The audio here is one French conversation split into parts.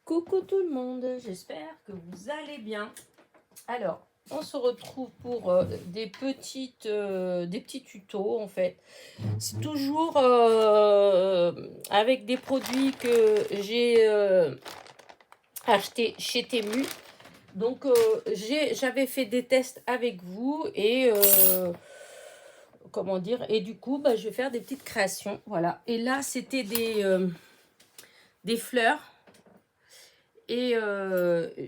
Coucou tout le monde, j'espère que vous allez bien. Alors, on se retrouve pour des petits tutos en fait. C'est toujours avec des produits que j'ai achetés chez Temu. Donc, j'avais fait des tests avec vous et comment dire, et du coup, je vais faire des petites créations. Voilà. Et là, c'était des fleurs. Et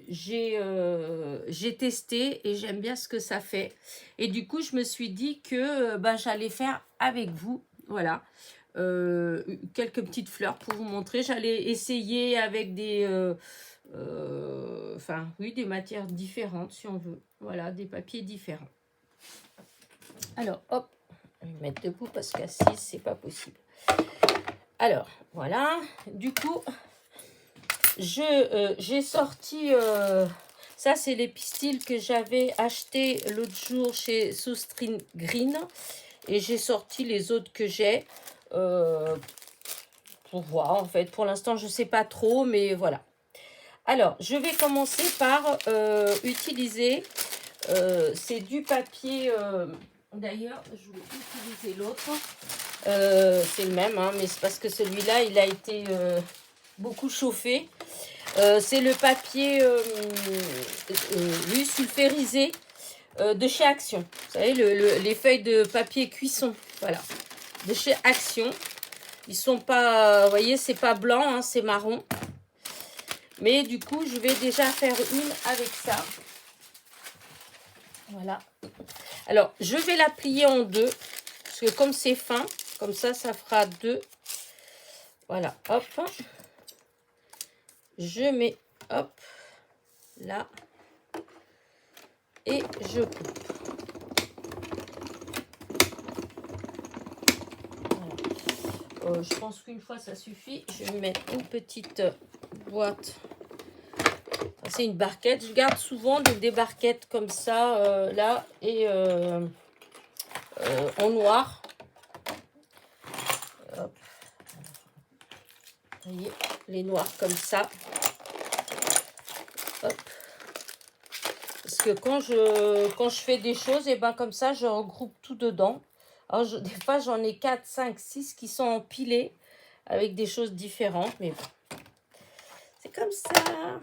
j'ai testé et j'aime bien ce que ça fait. Et du coup, je me suis dit que j'allais faire avec vous, voilà, quelques petites fleurs pour vous montrer. J'allais essayer avec des matières différentes si on veut. Voilà, des papiers différents. Alors, hop, je vais me mettre debout parce qu'assise, c'est pas possible. Alors, voilà, du coup... j'ai sorti, ça c'est les pistils que j'avais acheté l'autre jour chez Soustrin Green. Et j'ai sorti les autres que j'ai pour voir en fait. Pour l'instant je ne sais pas trop, mais voilà. Alors je vais commencer par utiliser, c'est du papier, d'ailleurs je vais utiliser l'autre. C'est le même, hein, mais c'est parce que celui-là il a été beaucoup chauffé. C'est le papier sulfurisé de chez Action. Vous savez, les feuilles de papier cuisson, voilà, de chez Action. Ils sont pas, vous voyez, c'est pas blanc, hein, c'est marron. Mais du coup, je vais déjà faire une avec ça. Voilà. Alors, je vais la plier en deux, parce que comme c'est fin, comme ça fera deux. Voilà, hop. Je mets, hop, là. Et je coupe. Voilà. Je pense qu'une fois ça suffit. Je vais mettre une petite boîte. C'est une barquette. Je garde souvent des barquettes comme ça, là, et en noir. Hop. Vous voyez, les noirs comme ça. Hop. Parce que quand je fais des choses, et comme ça, je regroupe tout dedans. Alors, des fois, j'en ai 4, 5, 6 qui sont empilés avec des choses différentes. Mais bon, c'est comme ça.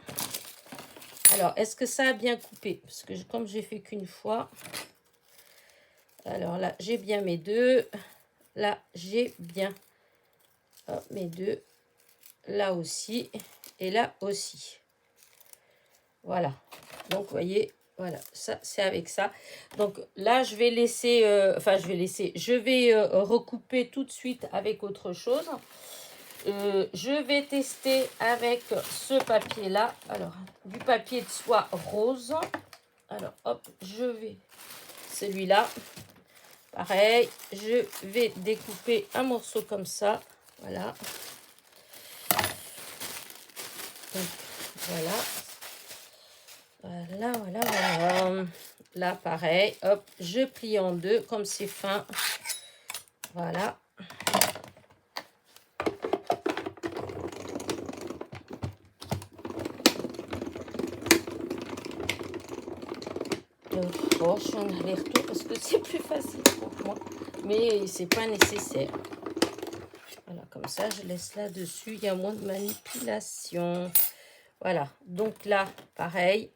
Alors, est-ce que ça a bien coupé? Parce que comme j'ai fait qu'une fois. Alors là, j'ai bien mes deux. Là, j'ai bien mes deux. Là aussi. Et là aussi. Voilà. Donc, vous voyez, voilà, ça, c'est avec ça. Donc là, je vais laisser, je vais recouper tout de suite avec autre chose. Je vais tester avec ce papier-là. Alors, du papier de soie rose. Alors, hop, je vais, celui-là. Pareil, je vais découper un morceau comme ça. Voilà. Donc, voilà. Voilà, voilà, voilà. Là, pareil, hop, je plie en deux, comme c'est fin. Voilà. Bon, je suis en aller-retour parce que c'est plus facile pour moi. Mais c'est pas nécessaire. Voilà, comme ça, je laisse là-dessus. Il y a moins de manipulation. Voilà, donc là, pareil.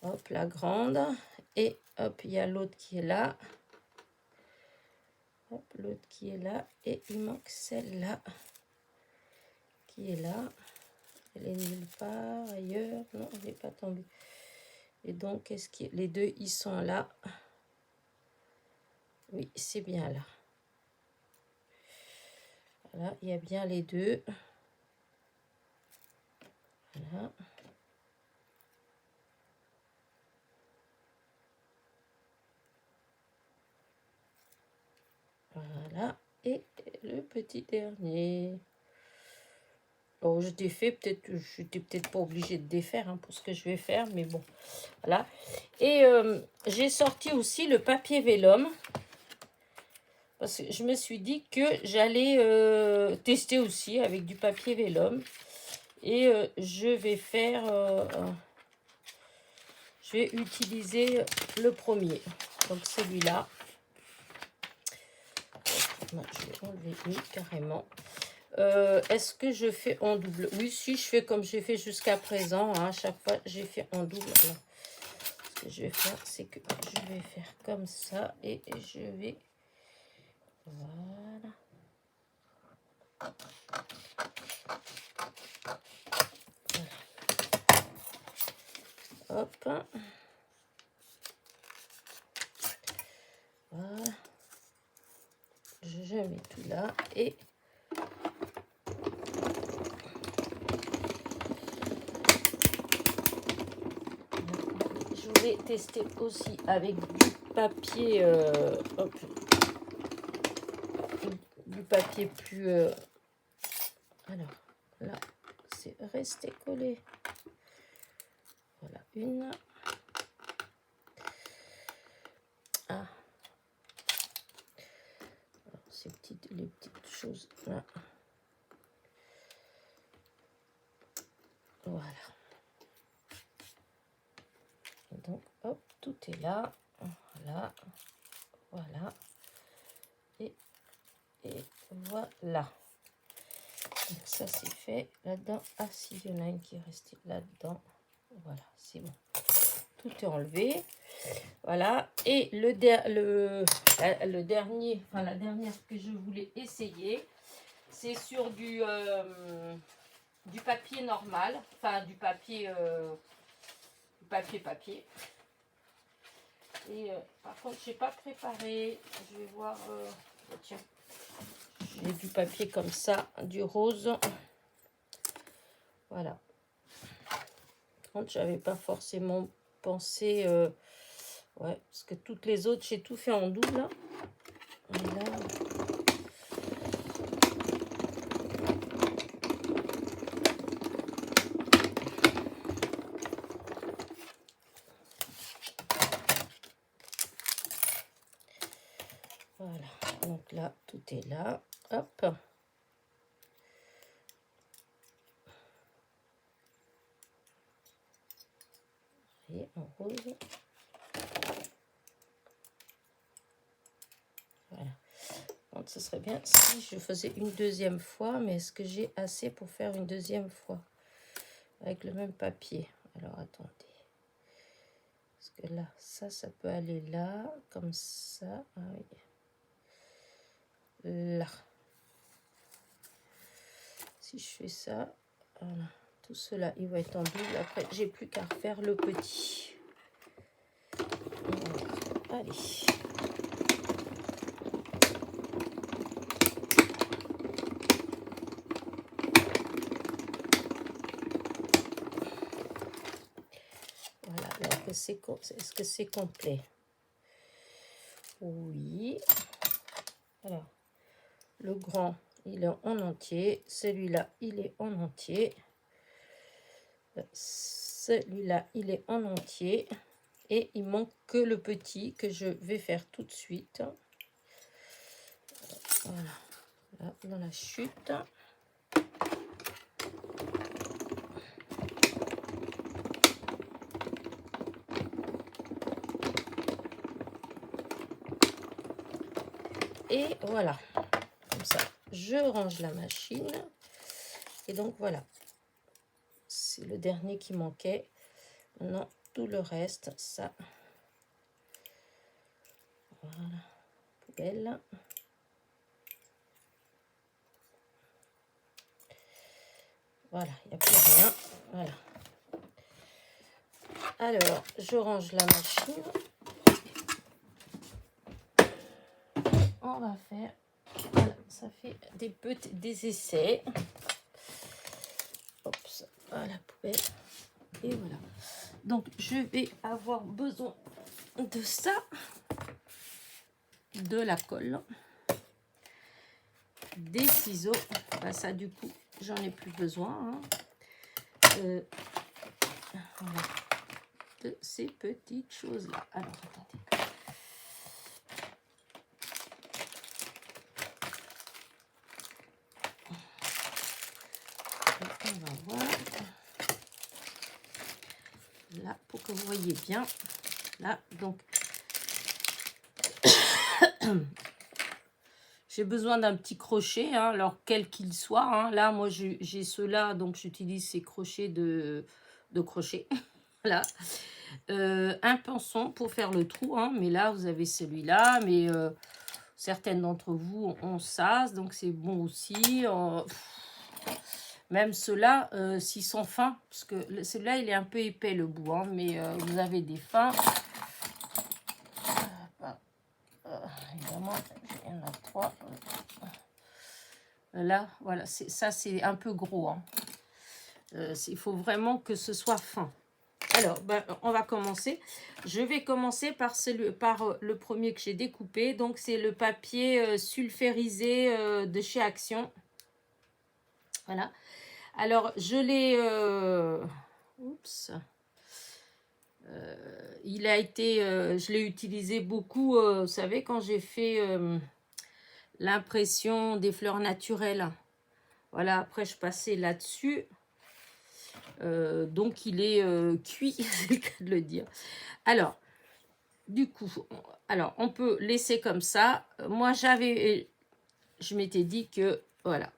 Hop, la grande. Et hop, il y a l'autre qui est là. Hop, l'autre qui est là. Et il manque celle-là. Qui est là. Elle est nulle part ailleurs. Non, elle n'est pas tombée. Et donc, est-ce que les deux, ils sont là? Oui, c'est bien là. Voilà, il y a bien les deux. Voilà. Voilà. Et le petit dernier. Bon, je défais, peut-être, je n'étais peut-être pas obligée de défaire pour ce que je vais faire, mais bon, voilà. Et j'ai sorti aussi le papier vélum, parce que je me suis dit que j'allais tester aussi avec du papier vélum. Et je vais faire... je vais utiliser le premier. Donc celui-là. Je vais enlever lui carrément. Est-ce que je fais en double? Oui, si, je fais comme j'ai fait jusqu'à présent. Hein, à chaque fois, j'ai fait en double. Alors, ce que je vais faire, c'est que je vais faire comme ça. Et je vais... Voilà. Hop. Voilà. Je mets tout là. Et... je vais tester aussi avec du papier... hop. Du papier plus... alors, là, c'est resté collé. Voilà, une. Ah. Alors, les petites choses là. Voilà. Donc, hop, tout est là. Voilà. Voilà. Et voilà. Donc, ça, c'est fait. Là-dedans, ah, si, il y en a une qui est restée là-dedans. Voilà, c'est bon. Tout est enlevé. Voilà. Et le dernier, enfin, la dernière que je voulais essayer, c'est sur du papier normal. Enfin, du papier... papier. Et par contre, j'ai pas préparé. Je vais voir. Tiens, j'ai du papier comme ça, du rose. Voilà. Par contre, j'avais pas forcément pensé. Ouais, parce que toutes les autres, j'ai tout fait en double. Et là, voilà. Donc là, tout est là. Hop. Et en rose. Voilà. Donc, ce serait bien si je faisais une deuxième fois, mais est-ce que j'ai assez pour faire une deuxième fois avec le même papier? Alors, attendez. Parce que là, ça peut aller là, comme ça. Ah oui. Là. Si je fais ça, voilà. Tout cela, il va être en double. Après, j'ai plus qu'à refaire le petit. Voilà. Allez. Voilà. Est-ce que c'est complet? Oui. Alors, le grand, il est en entier. Celui-là, il est en entier. Celui-là, il est en entier. Et il manque que le petit que je vais faire tout de suite. Voilà. Là, dans la chute. Et voilà. Comme ça, je range la machine. Et donc, voilà. C'est le dernier qui manquait. Maintenant, tout le reste, ça. Voilà. Poubelle. Voilà, il n'y a plus rien. Voilà. Alors, je range la machine. On va faire... Voilà, ça fait des essais. Hop, à la poubelle. Et voilà. Donc, je vais avoir besoin de ça. De la colle. Des ciseaux. Bah, ça, du coup, j'en ai plus besoin. Hein. Voilà. De ces petites choses-là. Alors, attendez. On va voir. Voilà, pour que vous voyez bien. Là, donc, j'ai besoin d'un petit crochet, hein, alors quel qu'il soit. Hein. Là, moi, j'ai ceux-là, donc j'utilise ces crochets de crochet. Voilà. Un pinceau pour faire le trou, hein, mais là, vous avez celui-là, mais certaines d'entre vous ont ça, donc c'est bon aussi. Même ceux-là, s'ils sont fins, parce que celui-là, il est un peu épais, le bout, hein, mais vous avez des fins. Évidemment, il y en a 3. Là, voilà, ça, c'est un peu gros. Hein. Il faut vraiment que ce soit fin. Alors, ben, on va commencer. Je vais commencer par le premier que j'ai découpé. Donc, c'est le papier sulfurisé de chez Action. Voilà. Alors, je l'ai... oups. Il a été... je l'ai utilisé beaucoup, vous savez, quand j'ai fait l'impression des fleurs naturelles. Voilà, après, je passais là-dessus. Donc, il est cuit, c'est le cas de le dire. Alors, du coup, on peut laisser comme ça. Moi, je m'étais dit que, voilà,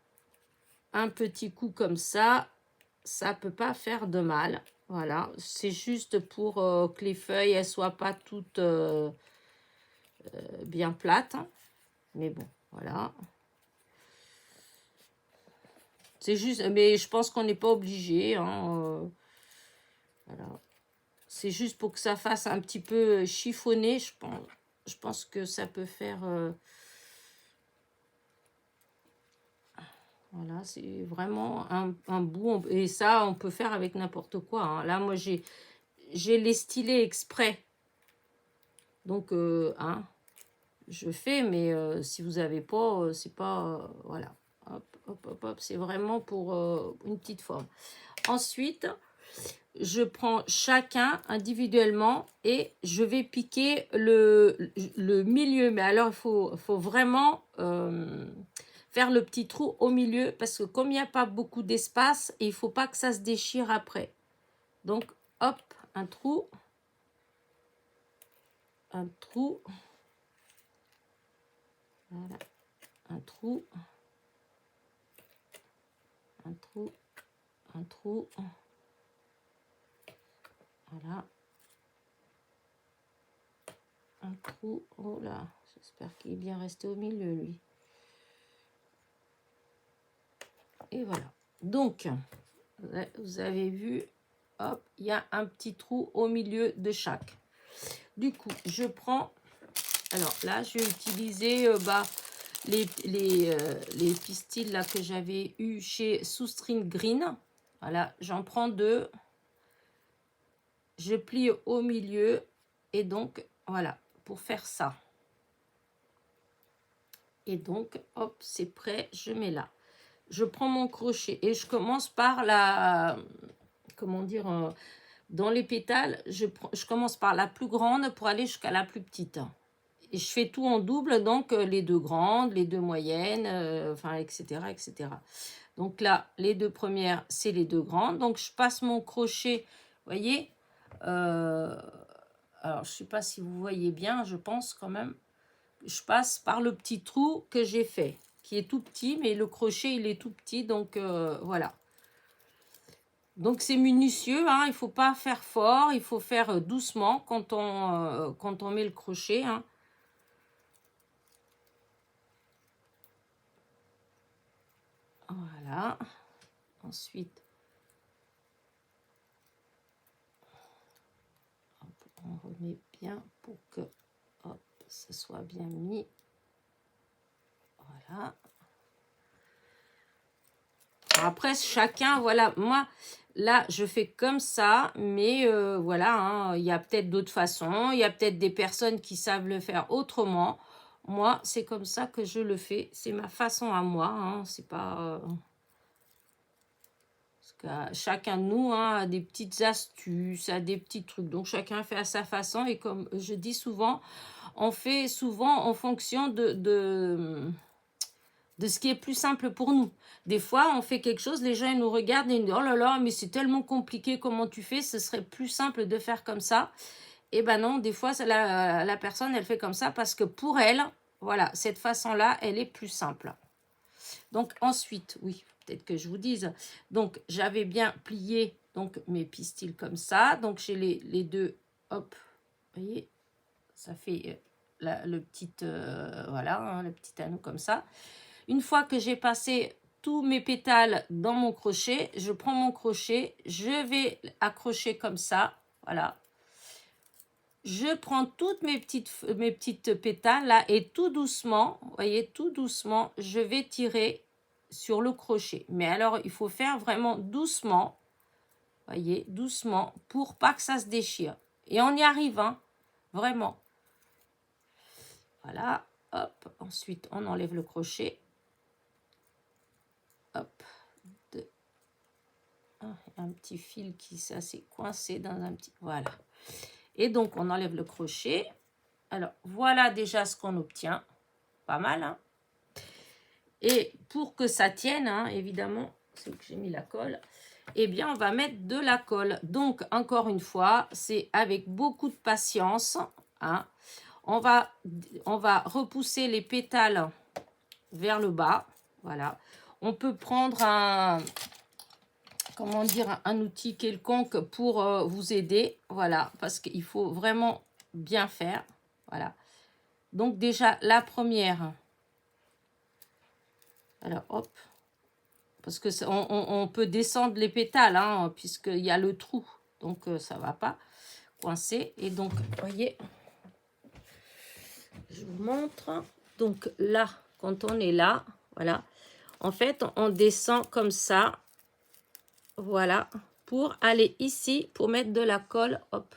un petit coup comme ça peut pas faire de mal. Voilà, c'est juste pour que les feuilles, elles soient pas toutes bien plates. Hein. Mais bon, voilà. C'est juste, mais je pense qu'on n'est pas obligé. Hein, voilà. C'est juste pour que ça fasse un petit peu chiffonné, je pense. Je pense que ça peut faire... voilà, c'est vraiment un bout. Et ça, on peut faire avec n'importe quoi. Hein. Là, moi, j'ai les stylés exprès. Donc, hein, je fais, mais si vous n'avez pas, c'est pas... voilà. Hop, hop, hop, hop. C'est vraiment pour une petite forme. Ensuite, je prends chacun individuellement et je vais piquer le milieu. Mais alors, il faut vraiment faire le petit trou au milieu parce que comme il n'y a pas beaucoup d'espace, il ne faut pas que ça se déchire après. Donc, hop, un trou. Un trou. Voilà. Un trou. Un trou. Un trou. Voilà. Un trou. Oh là, j'espère qu'il est bien resté au milieu, lui. Et voilà. Donc, vous avez vu, hop, il y a un petit trou au milieu de chaque. Du coup, je prends... Alors là, je vais utiliser les pistils là, que j'avais eu chez Soustring Green. Voilà, j'en prends 2. Je plie au milieu. Et donc, voilà, pour faire ça. Et donc, hop, c'est prêt, je mets là. Je prends mon crochet et je commence par la... Comment dire dans les pétales, je commence par la plus grande pour aller jusqu'à la plus petite. Et je fais tout en double, donc les 2 grandes, les 2 moyennes, enfin, etc., etc. Donc là, les 2 premières, c'est les 2 grandes. Donc, je passe mon crochet, vous voyez. Alors, je ne sais pas si vous voyez bien, je pense quand même. Je passe par le petit trou que j'ai fait, qui est tout petit, mais le crochet, il est tout petit, donc voilà. Donc, c'est minutieux, hein, il ne faut pas faire fort, il faut faire doucement quand on met le crochet. Hein. Voilà. Ensuite, on remet bien pour que hop, ça soit bien mis. Voilà. Après, chacun, voilà, moi... Là, je fais comme ça, mais voilà, hein, il y a peut-être d'autres façons. Il y a peut-être des personnes qui savent le faire autrement. Moi, c'est comme ça que je le fais. C'est ma façon à moi. Hein, c'est pas... parce que chacun de nous hein, a des petites astuces, a des petits trucs. Donc, chacun fait à sa façon. Et comme je dis souvent, on fait souvent en fonction de de ce qui est plus simple pour nous. Des fois, on fait quelque chose, les gens ils nous regardent et ils nous disent « Oh là là, mais c'est tellement compliqué, comment tu fais? Ce serait plus simple de faire comme ça. » Et ben non, des fois, la personne, elle fait comme ça parce que pour elle, voilà, cette façon-là, elle est plus simple. Donc ensuite, oui, peut-être que je vous dise. Donc j'avais bien plié donc mes pistils comme ça. Donc j'ai les deux, hop, vous voyez, ça fait le petit, voilà, hein, le petit anneau comme ça. Une fois que j'ai passé tous mes pétales dans mon crochet, je prends mon crochet, je vais accrocher comme ça, voilà. Je prends toutes mes petites pétales là et tout doucement, vous voyez, tout doucement, je vais tirer sur le crochet. Mais alors, il faut faire vraiment doucement, vous voyez, doucement, pour pas que ça se déchire. Et on y arrive, hein, vraiment. Voilà, hop, ensuite on enlève le crochet. Hop, il y a un petit fil qui s'est coincé dans un petit... Voilà. Et donc, on enlève le crochet. Alors, voilà déjà ce qu'on obtient. Pas mal, hein. Et pour que ça tienne, hein, évidemment, c'est que j'ai mis la colle, eh bien, on va mettre de la colle. Donc, encore une fois, c'est avec beaucoup de patience, hein. On va repousser les pétales vers le bas. Voilà. On peut prendre comment dire, un outil quelconque pour vous aider. Voilà, parce qu'il faut vraiment bien faire. Voilà. Donc, déjà, la première... Alors, hop, parce que on peut descendre les pétales, hein, puisqu'il y a le trou. Donc, ça ne va pas coincer. Et donc, vous voyez, je vous montre. Donc, là, quand on est là, voilà, en fait, on descend comme ça, voilà, pour aller ici, pour mettre de la colle, hop,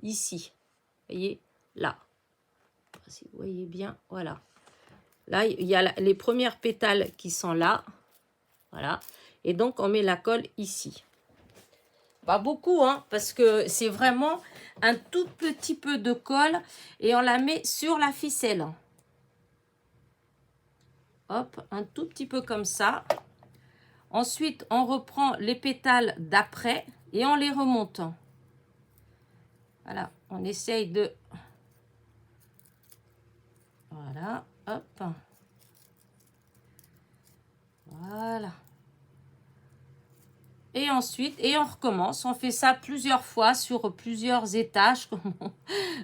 ici. Vous voyez, là. Si vous voyez bien, voilà. Là, il y a les premières pétales qui sont là. Voilà. Et donc, on met la colle ici. Pas beaucoup, hein, parce que c'est vraiment un tout petit peu de colle et on la met sur la ficelle. Hop, un tout petit peu comme ça. Ensuite, on reprend les pétales d'après et on les remonte. Voilà, on essaye de... Voilà, hop. Voilà. Et ensuite, et on recommence. On fait ça plusieurs fois sur plusieurs étages,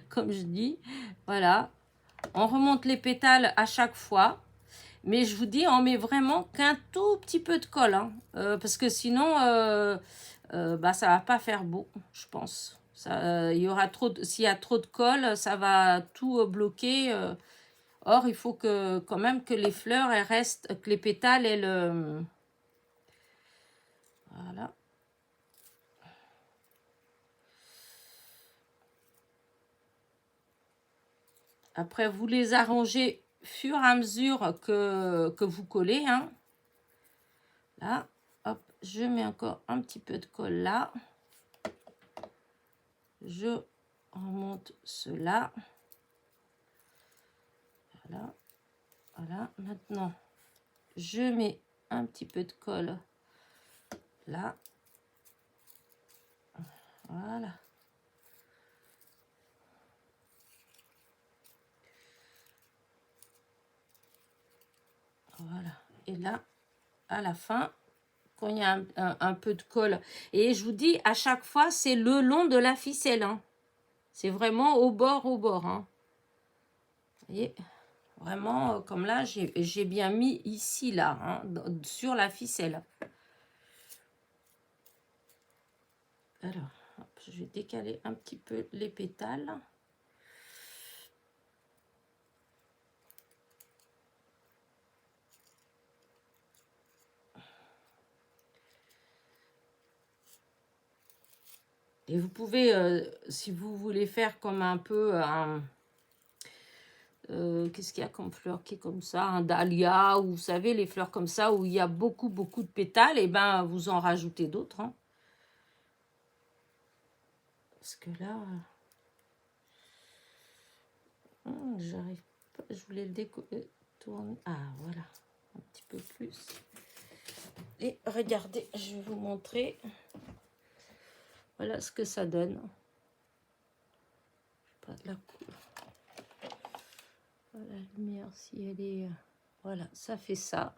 comme je dis. Voilà. On remonte les pétales à chaque fois. Mais je vous dis, on met vraiment qu'un tout petit peu de colle. Hein, parce que sinon, bah, ça ne va pas faire beau, je pense. Il y aura s'il y a trop de colle, ça va tout bloquer. Or, il faut que, quand même que les fleurs, elles restent, que les pétales, elles... voilà. Après, vous les arrangez fur et à mesure que vous collez. Hein. Là, hop, je mets encore un petit peu de colle là. Je remonte cela. Voilà. Voilà. Maintenant, je mets un petit peu de colle là. Voilà. Voilà. Et là, à la fin, quand il y a un peu de colle. Et je vous dis, à chaque fois, c'est le long de la ficelle. Hein. C'est vraiment au bord, au bord. Hein. Vous voyez, vraiment, comme là, j'ai bien mis ici, là, hein, sur la ficelle. Alors, hop, je vais décaler un petit peu les pétales. Et vous pouvez, si vous voulez faire comme un peu qu'est-ce qu'il y a comme fleur qui est comme ça, un dahlia, ou vous savez, les fleurs comme ça, où il y a beaucoup, beaucoup de pétales, et ben vous en rajoutez d'autres. Hein. Parce que là, j'arrive pas, je voulais le tourner. Ah, voilà. un petit peu plus. Et regardez, je vais vous montrer. Voilà ce que ça donne. Pas de la couleur. La lumière, si elle est... Voilà, ça fait ça.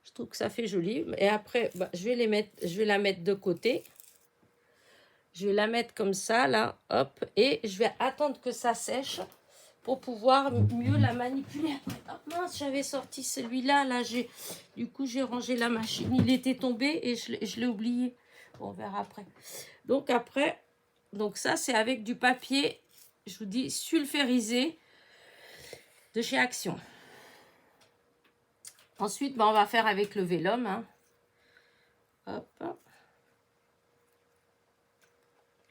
Je trouve que ça fait joli. Et après, bah, je vais la mettre de côté. Je vais la mettre comme ça, là, hop. Et je vais attendre que ça sèche pour pouvoir mieux la manipuler. Oh mince, j'avais sorti celui-là, là, du coup, j'ai rangé la machine. Il était tombé et je l'ai oublié. Bon, on verra après. Donc après, donc ça, c'est avec du papier, je vous dis, sulfurisé de chez Action. Ensuite, bah, on va faire avec le vélum. Hein. Hop.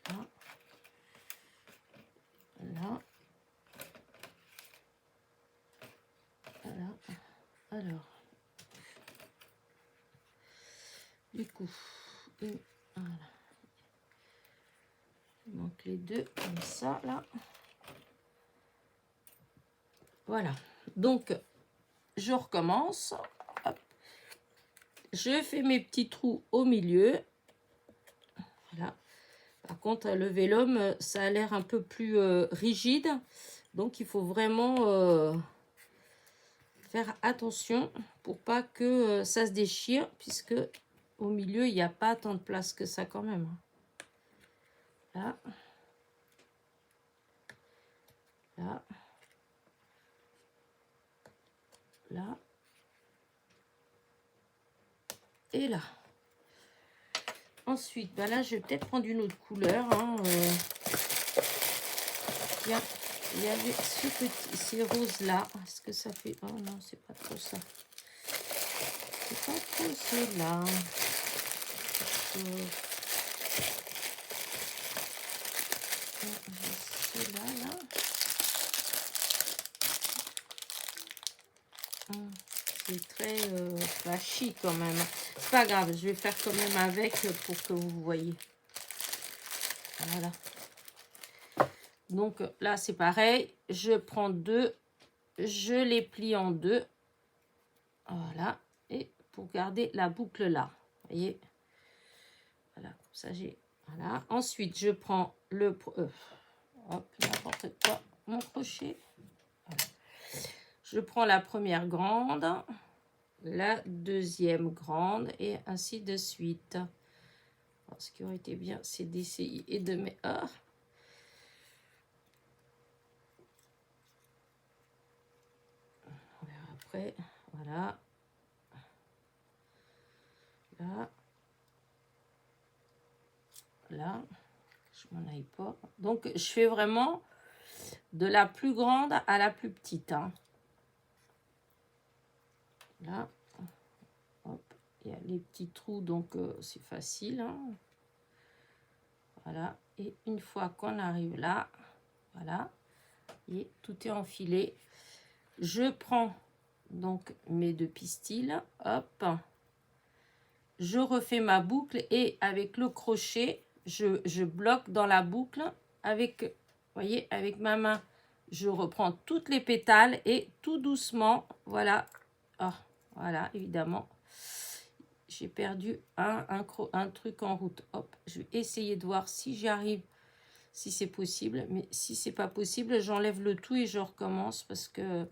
Là. Là. Voilà. Alors. Du coup. Voilà. Il manque les deux comme ça, là. Voilà. Donc, je recommence. Hop. Je fais mes petits trous au milieu. Voilà. Par contre, le vélum, ça a l'air un peu plus rigide. Donc, il faut vraiment faire attention pour pas que ça se déchire. Puisque au milieu, il n'y a pas tant de place que ça quand même. Là. Là. Là. Et là. Ensuite, bah là, je vais peut-être prendre une autre couleur. Hein, Tiens, il y avait ces roses-là. Est-ce que ça fait... Oh non, c'est pas trop ça. C'est pas trop cela. Cela, là. C'est très flashy quand même. C'est pas grave, je vais faire quand même avec pour que vous voyez. Voilà. Donc là, c'est pareil. Je prends deux. Je les plie en deux. Voilà. Et pour garder la boucle là. Vous voyez. Voilà. Comme ça, j'ai... Voilà. Ensuite, je prends le... hop, n'importe quoi. Mon crochet. Voilà. Je prends la première grande. La deuxième grande. Et ainsi de suite. Alors, ce qui aurait été bien, c'est d'essayer et de mettre... Ah. On verra après. Voilà. Là. Là. Je m'en aille pas. Donc, je fais vraiment de la plus grande à la plus petite. Hein. Là. Hop. Il y a les petits trous, donc c'est facile. Hein. Voilà. Et une fois qu'on arrive là, voilà. Et tout est enfilé. Je prends donc mes deux pistils. Hop. Je refais ma boucle et avec le crochet, je bloque dans la boucle avec, vous voyez, avec ma main. Je reprends toutes les pétales et tout doucement, voilà. Oh, voilà, évidemment. J'ai perdu un truc en route. Hop, je vais essayer de voir si j'y arrive, si c'est possible. Mais si c'est pas possible, j'enlève le tout et je recommence parce que,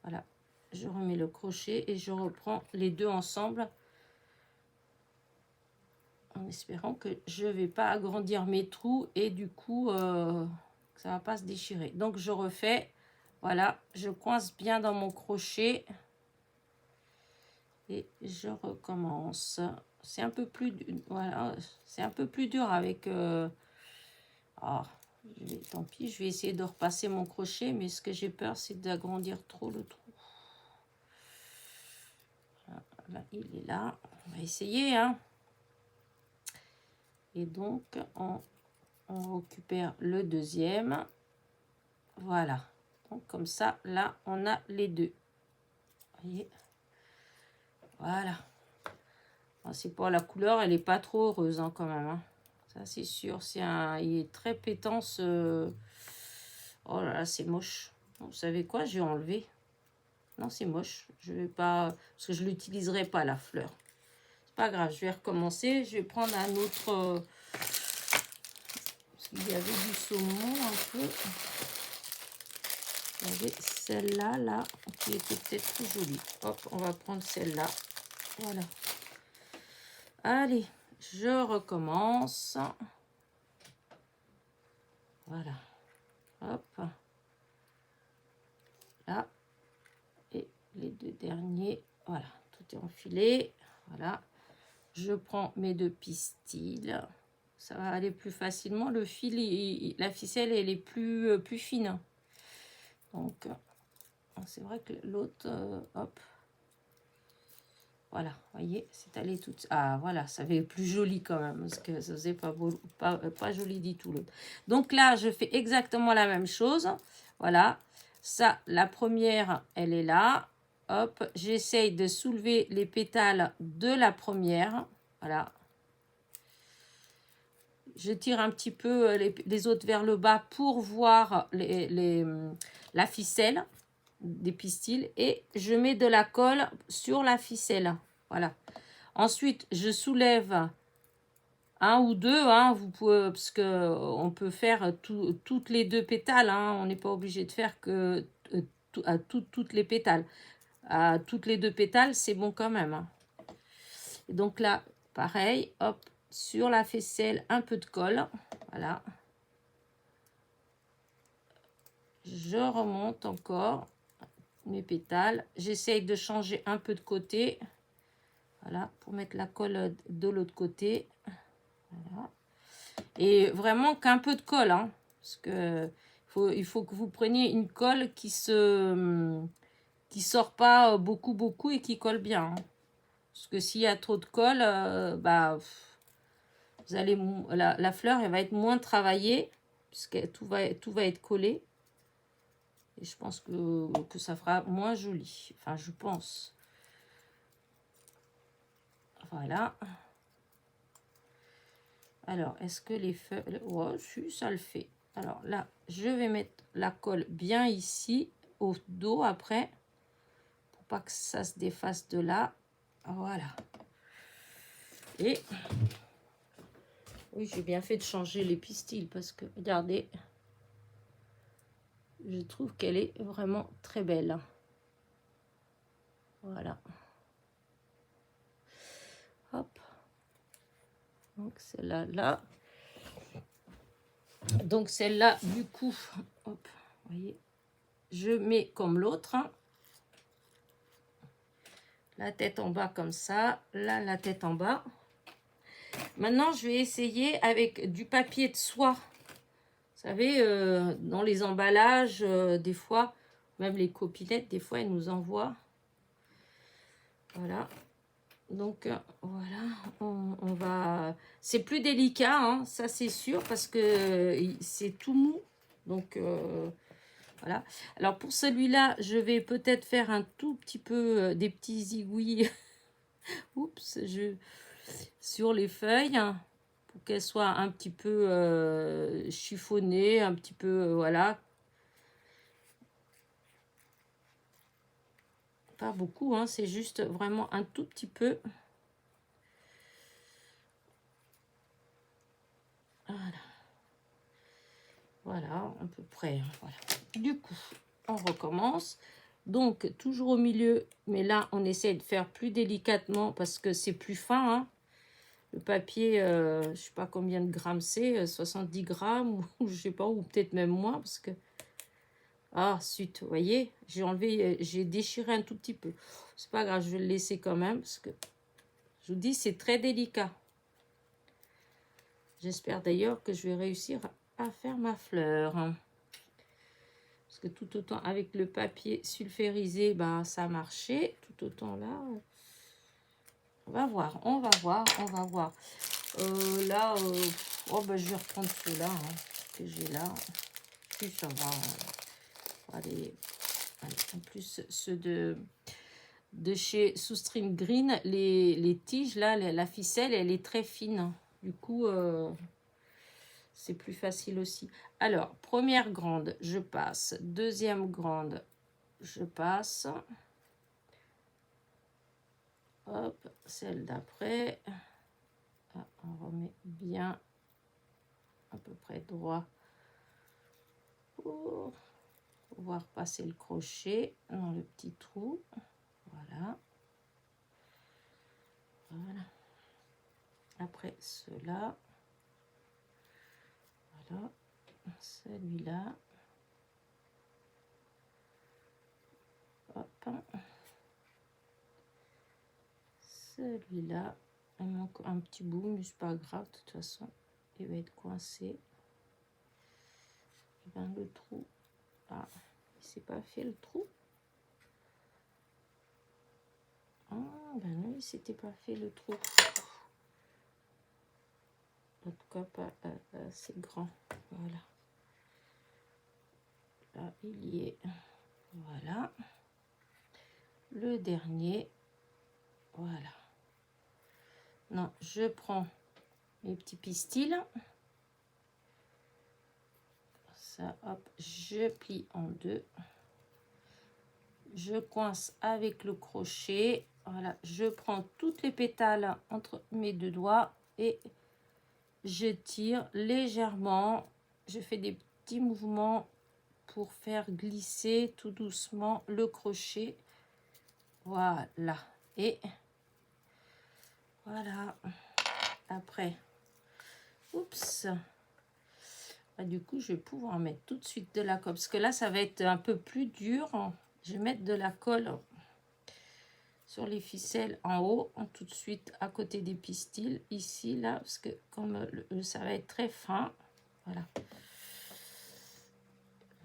voilà, je remets le crochet et je reprends les deux ensemble. En espérant que je ne vais pas agrandir mes trous et du coup, ça ne va pas se déchirer. Donc, je refais. Voilà, je coince bien dans mon crochet. Et je recommence. C'est un peu plus... Voilà, c'est un peu plus dur avec... tant pis, je vais essayer de repasser mon crochet. Mais ce que j'ai peur, c'est d'agrandir trop le trou. Voilà, là, il est là. On va essayer, hein. Et donc, on récupère le deuxième. Voilà. Donc, comme ça, là, on a les deux. Vous voyez? Voilà. C'est pour la couleur, elle n'est pas trop heureuse, hein, quand même. Hein. Ça, c'est sûr. Il est très pétant, ce... Oh là là, c'est moche. Vous savez quoi? J'ai enlevé. Non, c'est moche. Je vais pas... Parce que je l'utiliserai pas, la fleur. C'est pas grave, je vais recommencer. Je vais prendre un autre... parce qu'il y avait du saumon un peu. Il y avait celle-là, là, qui était peut-être plus jolie. Hop, on va prendre celle-là. Voilà. Allez, je recommence. Voilà. Hop. Là. Et les deux derniers. Voilà, tout est enfilé. Voilà. Je prends mes deux pistils. Ça va aller plus facilement. Le fil, la ficelle, elle est plus fine. Donc, c'est vrai que l'autre, hop. Voilà, voyez, c'est allé tout... Ah, voilà, ça fait plus joli quand même, parce que ça faisait pas joli du tout l'autre. Donc là, je fais exactement la même chose. Voilà, ça, la première, elle est là. Hop, j'essaye de soulever les pétales de la première. Voilà. Je tire un petit peu les autres vers le bas pour voir la ficelle des pistils. Et je mets de la colle sur la ficelle. Voilà. Ensuite, je soulève un ou deux. Hein, vous pouvez, parce qu'on peut faire toutes les deux pétales. Hein, on n'est pas obligé de faire que à toutes les pétales. À toutes les deux pétales, c'est bon quand même. Hein. Et donc là, pareil, hop, sur la ficelle, un peu de colle. Voilà. Je remonte encore mes pétales. J'essaye de changer un peu de côté. Voilà, pour mettre la colle de l'autre côté. Voilà. Et vraiment qu'un peu de colle. Hein, parce que il faut que vous preniez une colle qui sort pas beaucoup et qui colle bien. Hein. Parce que s'il y a trop de colle, bah... Vous allez, la fleur, elle va être moins travaillée, puisque tout va être collé. Et je pense que ça fera moins joli. Enfin, je pense. Voilà. Alors, est-ce que les feuilles... Ouais, si, ça le fait. Alors là, je vais mettre la colle bien ici, au dos après, pour pas que ça se défasse de là. Voilà. Et... Oui, j'ai bien fait de changer les pistils parce que, regardez, je trouve qu'elle est vraiment très belle. Voilà. Hop. Donc, celle-là, là. Donc, celle-là, du coup, hop, vous voyez, je mets comme l'autre. Hein. La tête en bas comme ça. Là, la tête en bas. Maintenant, je vais essayer avec du papier de soie. Vous savez, dans les emballages, des fois, même les copinettes, des fois, elles nous envoient. Voilà. Donc, voilà, on va... C'est plus délicat, hein, ça c'est sûr, parce que c'est tout mou. Donc, voilà. Alors, pour celui-là, je vais peut-être faire un tout petit peu des petits aiguilles. Oups, sur les feuilles. Pour qu'elles soient un petit peu chiffonnées, un petit peu, voilà. Pas beaucoup, hein, c'est juste vraiment un tout petit peu. Voilà. Voilà, à peu près. Voilà. Du coup, on recommence. Donc, toujours au milieu, mais là, on essaie de faire plus délicatement parce que c'est plus fin. Hein. Le papier, je ne sais pas combien de grammes c'est, 70 grammes ou je sais pas, ou peut-être même moins parce que... Ah, zut, vous voyez, j'ai enlevé, j'ai déchiré un tout petit peu. C'est pas grave, je vais le laisser quand même parce que, je vous dis, c'est très délicat. J'espère d'ailleurs que je vais réussir à faire ma fleur. Parce que tout autant avec le papier sulfurisé, ben, ça a marché. Tout autant là, on va voir, on va voir, on va voir. Là, oh, ben, je vais reprendre ceux-là hein, que j'ai là. Puis ça va. Allez, en plus, ceux de chez Soustream Green, les tiges, là, la ficelle, elle est très fine. Du coup, c'est plus facile aussi. Alors, première grande, je passe. Deuxième grande, je passe. Hop, celle d'après. Ah, on remet bien à peu près droit pour pouvoir passer le crochet dans le petit trou. Voilà. Voilà. Après cela. Voilà. Celui-là. Hop. Celui-là. Il manque un petit bout, mais c'est pas grave. De toute façon, il va être coincé. Et ben, le trou. Ah, il s'est pas fait le trou. Ah, ben non, il s'était pas fait le trou. En tout cas, pas assez grand. Voilà. Là, il y est. Voilà. Le dernier. Voilà. Non, je prends mes petits pistils. Ça, hop, je plie en deux. Je coince avec le crochet. Voilà, je prends toutes les pétales entre mes deux doigts et je tire légèrement. Je fais des petits mouvements pour faire glisser tout doucement le crochet. Voilà. Et voilà. Après, oups. Ah, du coup, je vais pouvoir mettre tout de suite de la colle. Parce que là, ça va être un peu plus dur. Je vais mettre de la colle sur les ficelles en haut, tout de suite à côté des pistils. Ici, là, parce que comme ça va être très fin. Voilà.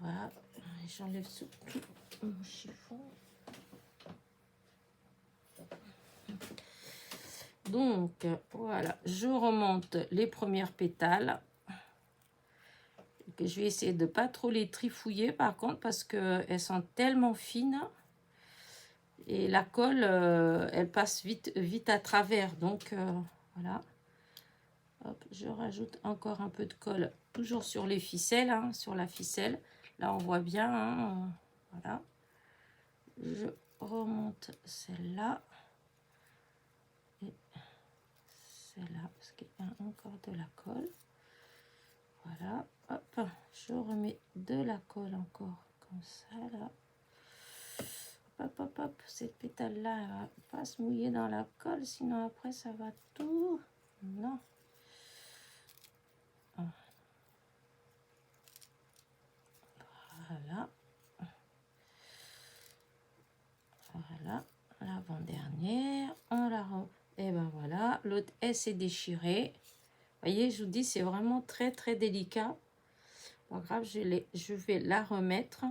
Voilà. J'enlève surtout mon chiffon. Donc, voilà. Je remonte les premières pétales. Que je vais essayer de pas trop les trifouiller par contre parce que elles sont tellement fines et la colle elle passe vite à travers, donc voilà. Hop, je rajoute encore un peu de colle toujours sur les ficelles, hein, sur la ficelle, là on voit bien, hein, voilà. Je remonte celle-là et celle-là parce qu'il y a encore de la colle. Voilà, hop, je remets de la colle encore, comme ça, là. Hop, hop, hop, cette pétale-là, elle va pas se mouiller dans la colle, sinon après, ça va tout... Non. Voilà. Voilà, l'avant-dernière, on la re... Et ben voilà, l'autre, elle s'est déchirée. Vous voyez, je vous dis, c'est vraiment très, très délicat. Pas grave, je vais la remettre.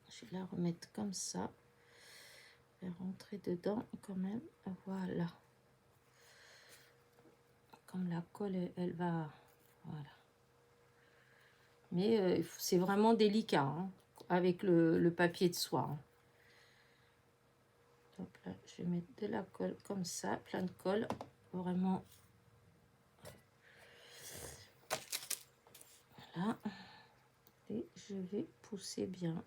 Je vais la remettre comme ça. Je vais rentrer dedans quand même. Voilà. Comme la colle, elle va... Voilà. Mais c'est vraiment délicat, hein, avec le papier de soie. Hein. Donc là, je vais mettre de la colle comme ça, plein de colle. Vraiment. Voilà. Et je vais pousser bien.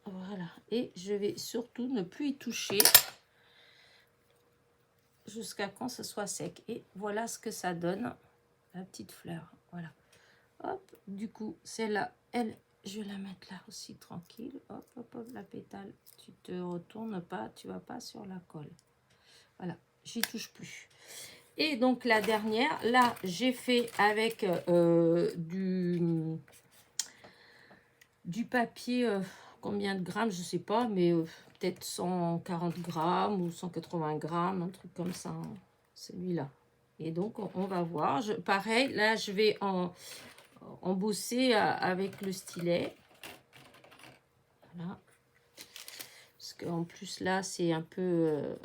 Voilà. Et je vais surtout ne plus y toucher jusqu'à quand ce soit sec. Et voilà ce que ça donne, la petite fleur. Voilà. Hop, du coup, celle-là, elle, je vais la mettre là aussi tranquille. Hop, hop, hop, la pétale. Tu te retournes pas, tu vas pas sur la colle. Voilà, j'y touche plus. Et donc la dernière, là, j'ai fait avec du papier, combien de grammes, je sais pas, mais peut-être 140 grammes ou 180 grammes, un truc comme ça, hein, celui-là. Et donc, on va voir. Pareil, là, je vais en bosser avec le stylet. Voilà. Parce qu'en plus, là, c'est un peu...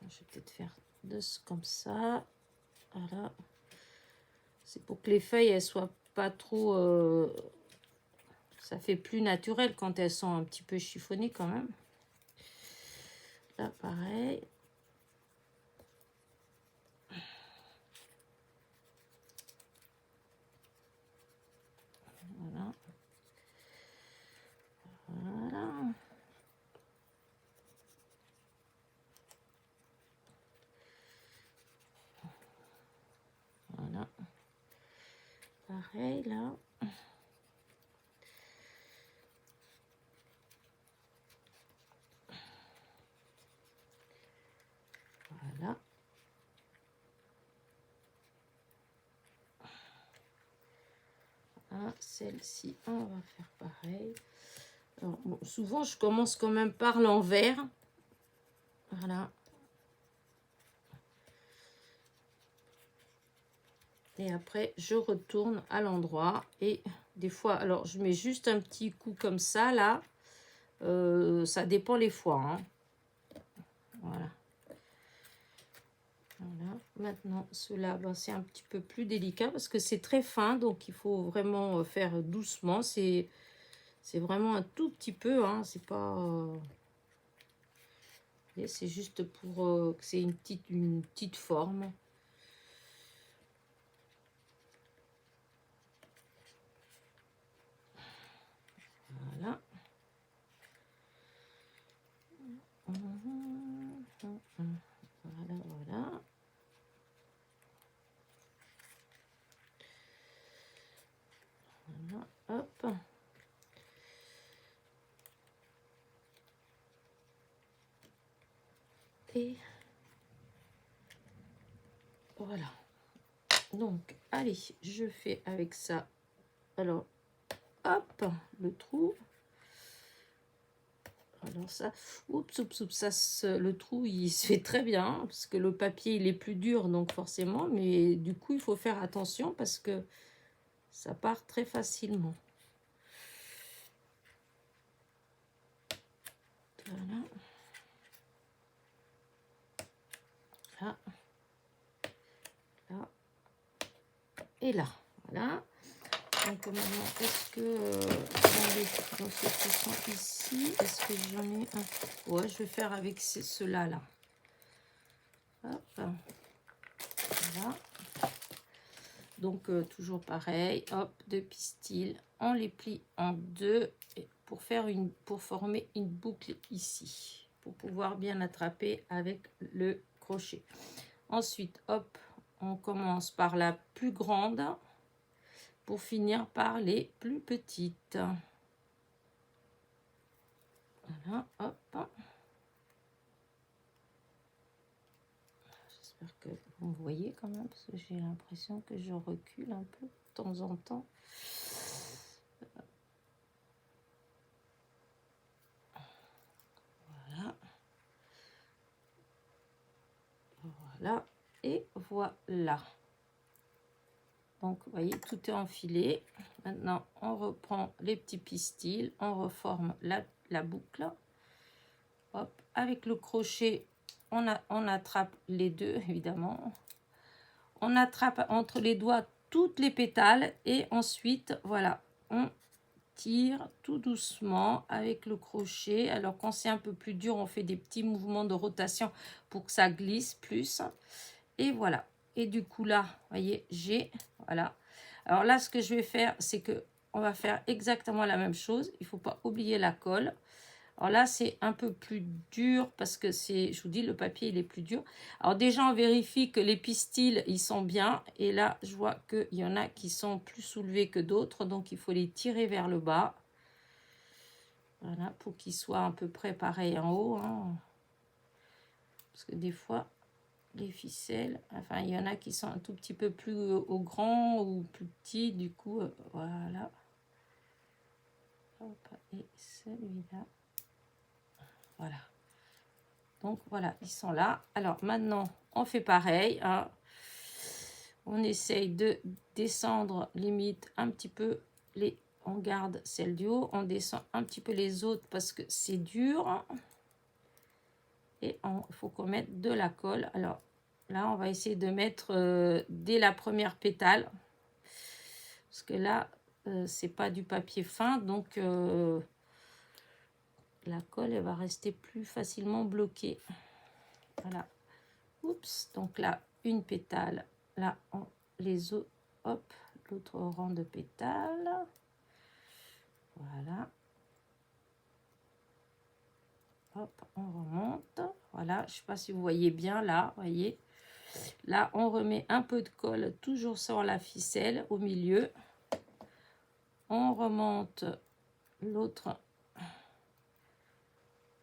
je vais peut-être faire comme ça. Voilà. C'est pour que les feuilles, elles soient pas trop... ça fait plus naturel quand elles sont un petit peu chiffonnées quand même. Là, pareil. pareil là. Voilà. Ah, celle-ci, on va faire pareil. Alors, bon, souvent, je commence quand même par l'envers. Voilà. Et après, je retourne à l'endroit. Et des fois, alors, je mets juste un petit coup comme ça, là. Ça dépend les fois. Hein. Voilà. Voilà. Maintenant, cela, ben, c'est un petit peu plus délicat parce que c'est très fin. Donc, il faut vraiment faire doucement. C'est vraiment un tout petit peu. Hein. C'est pas... c'est juste pour que c'est une petite forme. Voilà. Voilà, voilà. Voilà, hop. Et voilà. Donc, allez, je fais avec ça. Alors, hop, le trou. Alors ça, oups, ça, le trou, il se fait très bien, hein, parce que le papier, il est plus dur, donc forcément, mais du coup, il faut faire attention parce que ça part très facilement. Voilà. Là. Là. Et là. Voilà. Donc maintenant, est-ce que dans ce poussin ici, est-ce que j'en ai un? Ouais, je vais faire avec ceux-là, là. Hop. Voilà. Donc, toujours pareil. Hop, 2 pistils. On les plie en deux pour former une boucle ici. Pour pouvoir bien attraper avec le crochet. Ensuite, hop, on commence par la plus grande pour finir par les plus petites. Voilà, hop. J'espère que vous voyez quand même, parce que j'ai l'impression que je recule un peu de temps en temps. Voilà. Voilà. Et voilà. Donc, vous voyez, tout est enfilé. Maintenant, on reprend les petits pistils. On reforme la boucle. Hop, avec le crochet, on attrape les deux, évidemment. On attrape entre les doigts toutes les pétales. Et ensuite, voilà, on tire tout doucement avec le crochet. Alors, quand c'est un peu plus dur, on fait des petits mouvements de rotation pour que ça glisse plus. Et voilà. Et du coup, là, vous voyez, voilà. Alors là, ce que je vais faire, c'est que on va faire exactement la même chose. Il ne faut pas oublier la colle. Alors là, c'est un peu plus dur parce que c'est, je vous dis, le papier, il est plus dur. Alors déjà, on vérifie que les pistils, ils sont bien. Et là, je vois qu'il y en a qui sont plus soulevés que d'autres. Donc, il faut les tirer vers le bas. Voilà, pour qu'ils soient à peu près pareils en haut. Hein. Parce que des fois, les ficelles, enfin, il y en a qui sont un tout petit peu plus au grand ou plus petits. Du coup, voilà. Hop, et celui-là. Voilà. Donc, voilà, ils sont là. Alors, maintenant, on fait pareil. Hein. On essaye de descendre, limite, un petit peu les... On garde celle du haut. On descend un petit peu les autres parce que c'est dur. Et il faut qu'on mette de la colle. Alors, là, on va essayer de mettre dès la première pétale. Parce que là, c'est pas du papier fin. Donc... la colle, elle va rester plus facilement bloquée. Voilà. Oups. Donc là, une pétale. Là, les autres, hop, l'autre rang de pétales. Voilà. Hop, on remonte. Voilà, je ne sais pas si vous voyez bien là, voyez. Là, on remet un peu de colle, toujours sur la ficelle au milieu. on remonte l'autre.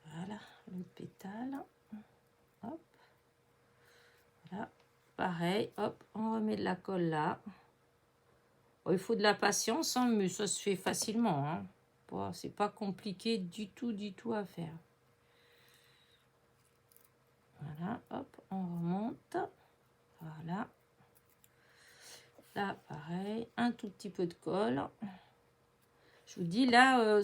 Voilà, l'autre pétale. Hop. Voilà, pareil, hop, on remet de la colle là. Oh, il faut de la patience, hein, mais ça se fait facilement. Hein. Bon, c'est pas compliqué du tout à faire. Voilà, hop, on remonte. Voilà. Là, pareil, un tout petit peu de colle. Je vous dis, là,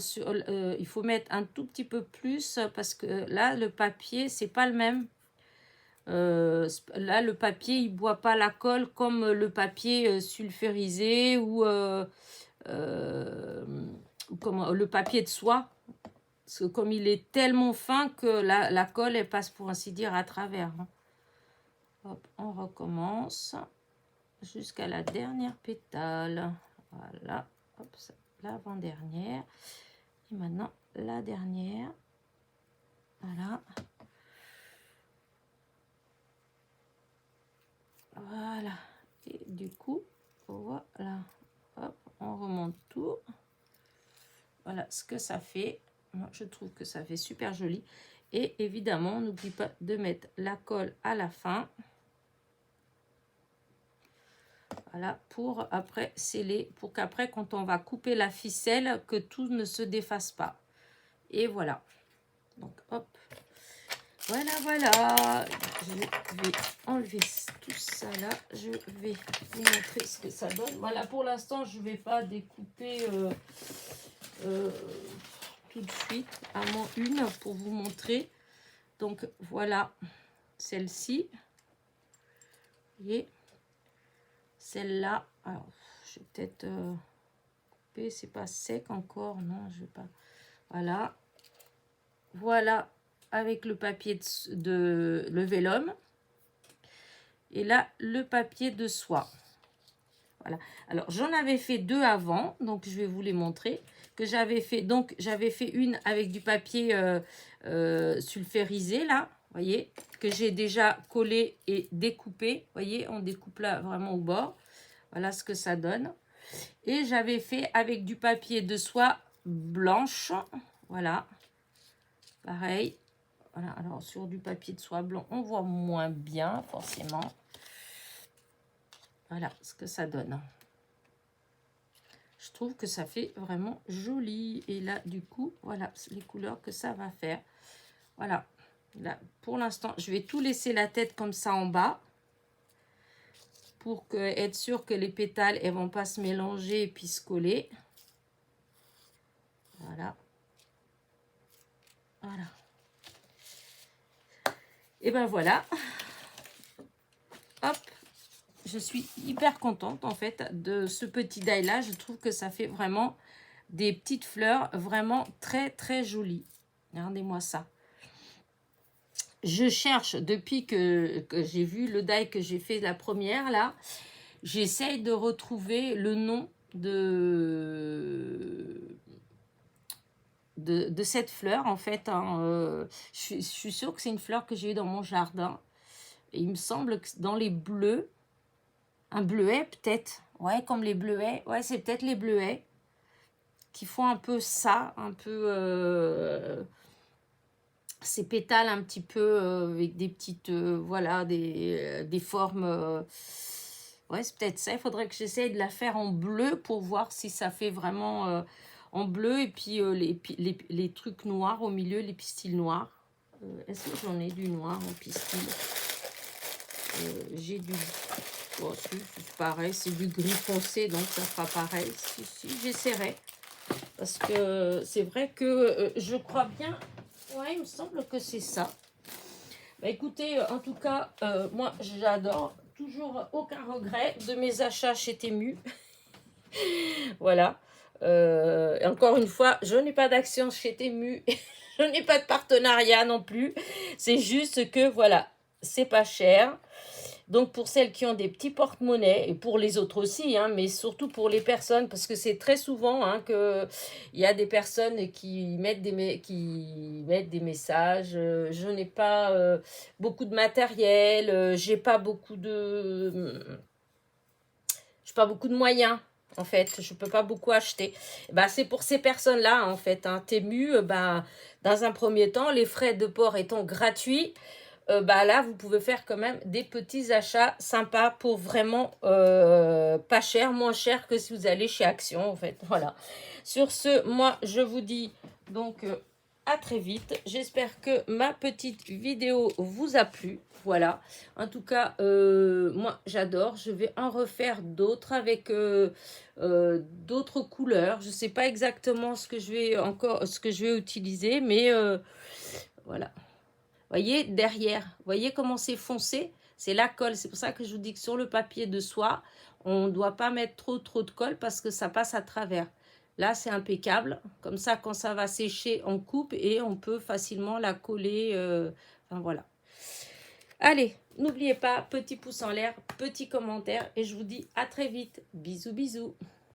il faut mettre un tout petit peu plus parce que là, le papier, c'est pas le même. Là, le papier, il boit pas la colle comme le papier sulfurisé ou comment, le papier de soie. Parce que comme il est tellement fin que la colle, elle passe pour ainsi dire à travers. Hein. Hop, on recommence jusqu'à la dernière pétale. Voilà, hop, l'avant-dernière. Et maintenant, la dernière. Voilà. Voilà. Et du coup, voilà. Hop, on remonte tout. Voilà ce que ça fait. Moi, je trouve que ça fait super joli. Et évidemment, n'oublie pas de mettre la colle à la fin. Voilà, pour après sceller, pour qu'après, quand on va couper la ficelle, que tout ne se défasse pas. Et voilà. Donc, hop. Voilà, voilà. Je vais enlever tout ça là. Je vais vous montrer ce que ça donne. Voilà, pour l'instant, je ne vais pas découper tout de suite, à moins une pour vous montrer. Donc, voilà celle-ci. Vous voyez, celle-là. Alors, je vais peut-être couper. C'est pas sec encore. Non, je vais pas. Voilà. Voilà. Avec le papier de le vélum. Et là, le papier de soie. Voilà. Alors, j'en avais fait deux avant. Donc, je vais vous les montrer. Que j'avais fait. Donc, j'avais fait une avec du papier sulfurisé, là. Voyez. Que j'ai déjà collé et découpé. Voyez, on découpe là vraiment au bord. Voilà ce que ça donne. Et j'avais fait avec du papier de soie blanche. Voilà. Pareil. Voilà, alors sur du papier de soie blanc, on voit moins bien, forcément. Voilà ce que ça donne. Je trouve que ça fait vraiment joli. Et là, du coup, voilà les couleurs que ça va faire. Voilà. Là, pour l'instant, je vais tout laisser la tête comme ça en bas. Pour être sûr que les pétales, elles ne vont pas se mélanger et puis se coller. Voilà. Voilà. Et ben voilà. Hop. Je suis hyper contente en fait de ce petit die là. Je trouve que ça fait vraiment des petites fleurs vraiment très jolies. Regardez-moi ça. Je cherche depuis que j'ai vu le die que j'ai fait la première là. J'essaye de retrouver le nom de cette fleur en fait. Hein. Je suis sûre que c'est une fleur que j'ai eue dans mon jardin. Et il me semble que dans les bleus, un bleuet peut-être. Ouais, comme les bleuets. Ouais, c'est peut-être les bleuets qui font un peu ça, un peu ces pétales un petit peu avec des petites, voilà, des formes. Ouais, c'est peut-être ça. Il faudrait que j'essaye de la faire en bleu pour voir si ça fait vraiment en bleu. Et puis les trucs noirs au milieu, les pistils noirs. Est-ce que j'en ai du noir en pistil? J'ai du... Oh, c'est pareil, c'est du gris foncé, donc ça fera pareil. Si, j'essaierai. Parce que c'est vrai que je crois bien... Ouais, il me semble que c'est ça. Bah, écoutez, en tout cas, moi, j'adore. Toujours aucun regret de mes achats chez Temu. Voilà. Et encore une fois, je n'ai pas d'action chez Temu. Je n'ai pas de partenariat non plus. C'est juste que, voilà, c'est pas cher. Donc, pour celles qui ont des petits porte-monnaies, et pour les autres aussi, hein, mais surtout pour les personnes, parce que c'est très souvent hein, qu'il y a des personnes qui mettent des messages. Je n'ai pas beaucoup de matériel, j'ai pas beaucoup de moyens. En fait, je peux pas beaucoup acheter. Bah, c'est pour ces personnes-là, en fait. Hein. Temu, bah, dans un premier temps, les frais de port étant gratuits, bah là, vous pouvez faire quand même des petits achats sympas pour vraiment pas cher, moins cher que si vous allez chez Action, en fait. Voilà. Sur ce, moi, je vous dis donc à très vite. J'espère que ma petite vidéo vous a plu. Voilà. En tout cas, moi, j'adore. Je vais en refaire d'autres avec d'autres couleurs. Je ne sais pas exactement ce que je vais utiliser, mais voilà. Voyez, derrière, voyez comment c'est foncé? C'est la colle. C'est pour ça que je vous dis que sur le papier de soie, on ne doit pas mettre trop de colle parce que ça passe à travers. Là, c'est impeccable. Comme ça, quand ça va sécher, on coupe et on peut facilement la coller. Enfin, voilà. Allez, n'oubliez pas, petit pouce en l'air, petit commentaire et je vous dis à très vite. Bisous, bisous.